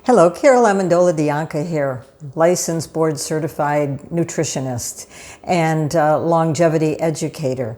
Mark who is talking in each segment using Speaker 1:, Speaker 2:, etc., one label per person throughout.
Speaker 1: Hello, Carol Amendola here, licensed board certified nutritionist and longevity educator.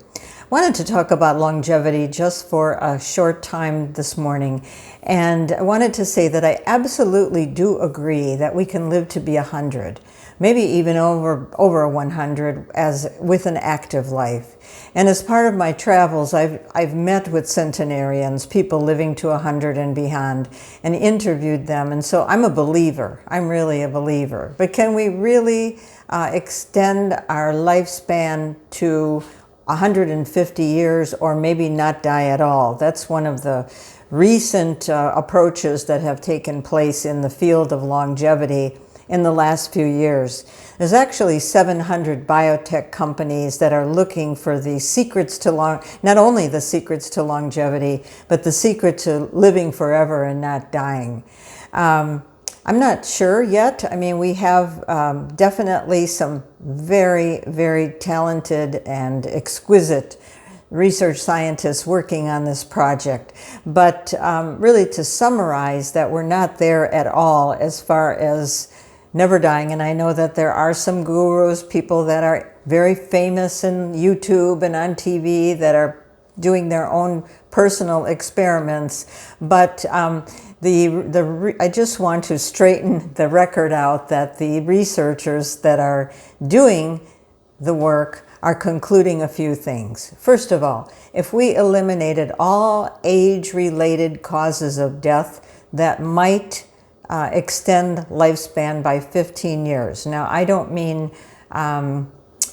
Speaker 1: Wanted to talk about longevity just for a short time this morning, and I wanted to say that I absolutely do agree that we can live to be 100, maybe even over 100 as with an active life. And as part of my travels, I've met with centenarians, people living to 100 and beyond, and interviewed them. And so I'm a believer. I'm really a believer. But can we really extend our lifespan to 150 years or maybe not die at all? That's one of the recent approaches that have taken place in the field of longevity in the last few years. There's actually 700 biotech companies that are looking for the secrets to not only the secrets to longevity, but the secret to living forever and not dying. I'm not sure yet. I mean, we have definitely some very, very talented and exquisite research scientists working on this project. But really to summarize that we're not there at all as far as never dying. And I know that there are some gurus, people that are very famous in YouTube and on TV that are doing their own personal experiments. But I just want to straighten the record out that the researchers that are doing the work are concluding a few things. First of all, if we eliminated all age-related causes of death that might extend lifespan by 15 years. Now, I don't mean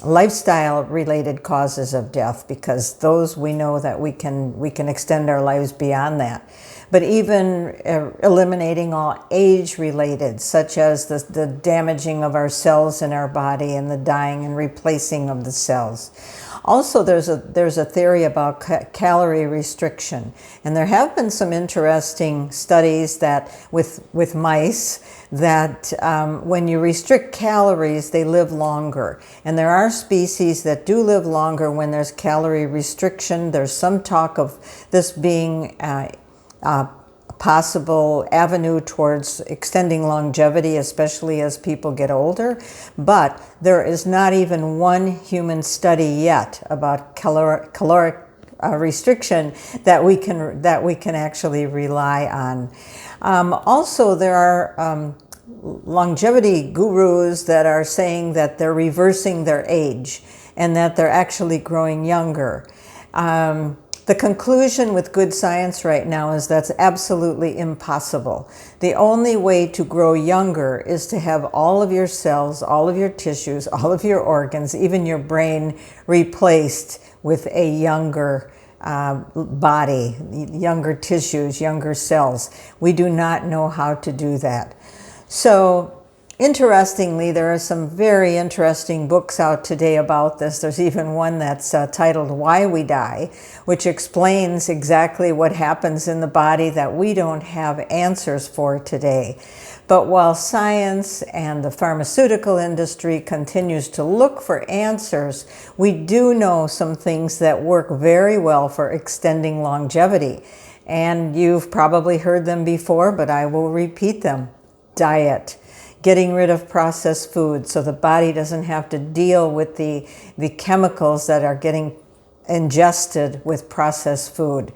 Speaker 1: lifestyle-related causes of death, because those we know that we can extend our lives beyond that. But even eliminating all age-related, such as the damaging of our cells in our body and the dying and replacing of the cells. Also, there's a theory about calorie restriction, and there have been some interesting studies that with mice that when you restrict calories, they live longer. And there are species that do live longer when there's calorie restriction. There's some talk of this being a possible avenue towards extending longevity, especially as people get older. But there is not even one human study yet about caloric restriction that we can actually rely on. Also, there are longevity gurus that are saying that they're reversing their age and that they're actually growing younger. The conclusion with good science right now is that's absolutely impossible. The only way to grow younger is to have all of your cells, all of your tissues, all of your organs, even your brain replaced with a younger body, younger tissues, younger cells. We do not know how to do that. So, interestingly, there are some very interesting books out today about this. There's even one that's titled Why We Die, which explains exactly what happens in the body that we don't have answers for today. But while science and the pharmaceutical industry continues to look for answers, we do know some things that work very well for extending longevity. And you've probably heard them before, but I will repeat them. Diet. Getting rid of processed food so the body doesn't have to deal with the chemicals that are getting ingested with processed food.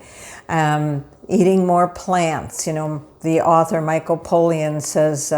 Speaker 1: Eating more plants. You know, the author Michael Pollan says,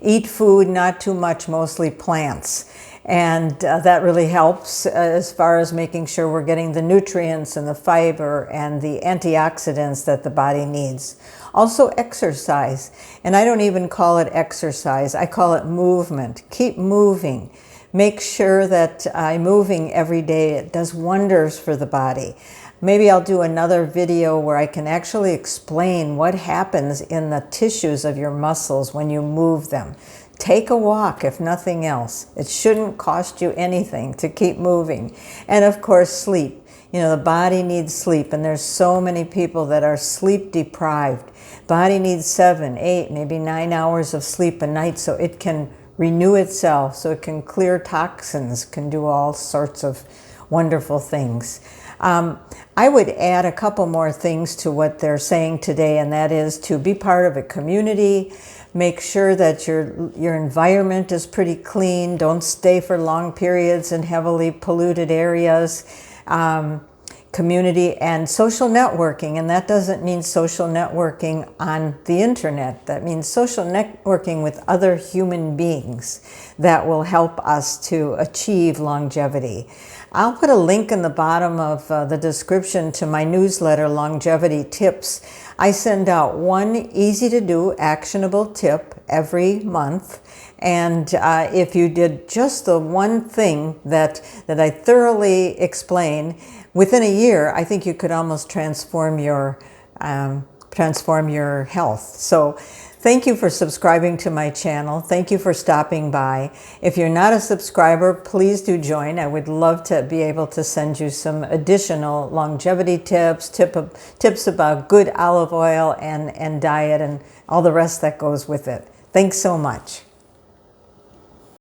Speaker 1: eat food, not too much, mostly plants. And that really helps as far as making sure we're getting the nutrients and the fiber and the antioxidants that the body needs. Also exercise, and I don't even call it exercise, I call it movement. Keep moving. Make sure that moving every day, it does wonders for the body. Maybe I'll do another video where I can actually explain what happens in the tissues of your muscles when you move them. Take a walk, if nothing else. It shouldn't cost you anything to keep moving. And of course, sleep. You know, the body needs sleep, and there's so many people that are sleep deprived. Body needs 7, 8, maybe 9 hours of sleep a night so it can renew itself, so it can clear toxins, can do all sorts of wonderful things. I would add a couple more things to what they're saying today, and that is to be part of a community. Make sure that your environment is pretty clean. Don't stay for long periods in heavily polluted areas. Community and social networking, and that doesn't mean social networking on the internet. That means social networking with other human beings that will help us to achieve longevity. I'll put a link in the bottom of the description to my newsletter, Longevity Tips. I send out one easy to do, actionable tip every month. And if you did just the one thing that I thoroughly explain, within a year, I think you could almost transform your health. So thank you for subscribing to my channel. Thank you for stopping by. If you're not a subscriber, please do join. I would love to be able to send you some additional longevity tips, tips about good olive oil and diet and all the rest that goes with it. Thanks so much.